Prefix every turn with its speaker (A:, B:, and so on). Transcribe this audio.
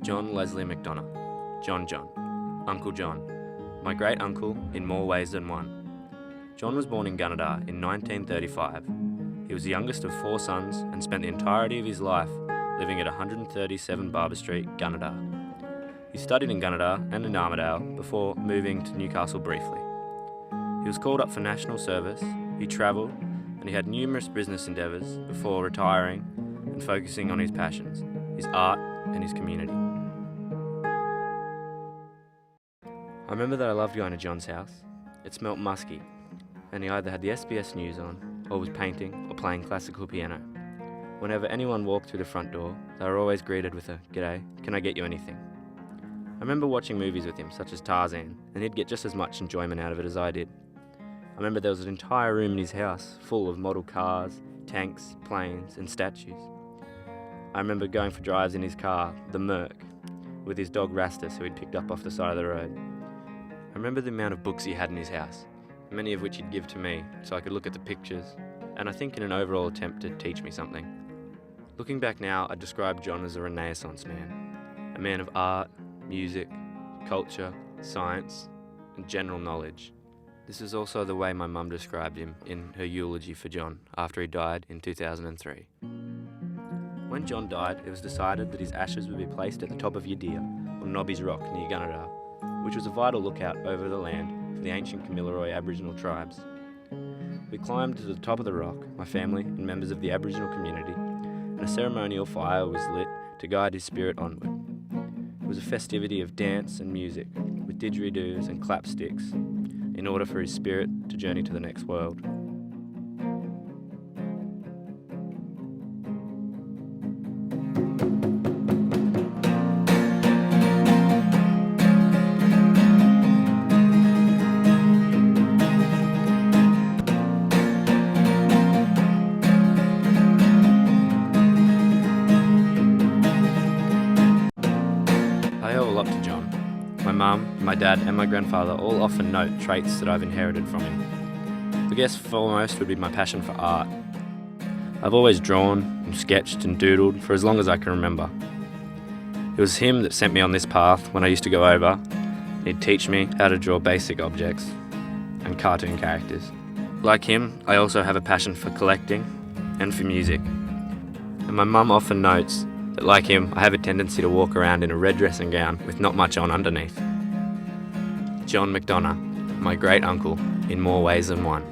A: John Leslie McDonagh, John, Uncle John, my great uncle in more ways than one. John was born in Gunnedah in 1935. He was the youngest of 4 sons and spent the entirety of his life living at 137 Barber Street, Gunnedah. He studied in Gunnedah and in Armidale before moving to Newcastle briefly. He was called up for national service, he travelled, and he had numerous business endeavours before retiring and focusing on his passions, his art and his community. I remember that I loved going to John's house. It smelt musky, and he either had the SBS News on, or was painting or playing classical piano. Whenever anyone walked through the front door, they were always greeted with a "G'day, can I get you anything?" I remember watching movies with him, such as Tarzan, and he'd get just as much enjoyment out of it as I did. I remember there was an entire room in his house full of model cars, tanks, planes, and statues. I remember going for drives in his car, the Merc, with his dog Rastus, who he'd picked up off the side of the road. I remember the amount of books he had in his house, many of which he'd give to me so I could look at the pictures, and I think in an overall attempt to teach me something. Looking back now, I'd describe John as a Renaissance man, a man of art, music, culture, science, and general knowledge. This is also the way my mum described him in her eulogy for John after he died in 2003. When John died, it was decided that his ashes would be placed at the top of Yadir, on Nobby's Rock near Gunnedah, which was a vital lookout over the land for the ancient Kamilaroi Aboriginal tribes. We climbed to the top of the rock, my family and members of the Aboriginal community, and a ceremonial fire was lit to guide his spirit onward. It was a festivity of dance and music, with didgeridoos and clapsticks, in order for his spirit to journey to the next world. I owe a lot to John. My mum, my dad and my grandfather all often note traits that I've inherited from him. I guess foremost would be my passion for art. I've always drawn and sketched and doodled for as long as I can remember. It was him that sent me on this path when I used to go over. He'd teach me how to draw basic objects and cartoon characters. Like him, I also have a passion for collecting and for music. And my mum often notes that, like him, I have a tendency to walk around in a red dressing gown with not much on underneath. John McDonagh, my great uncle in more ways than one.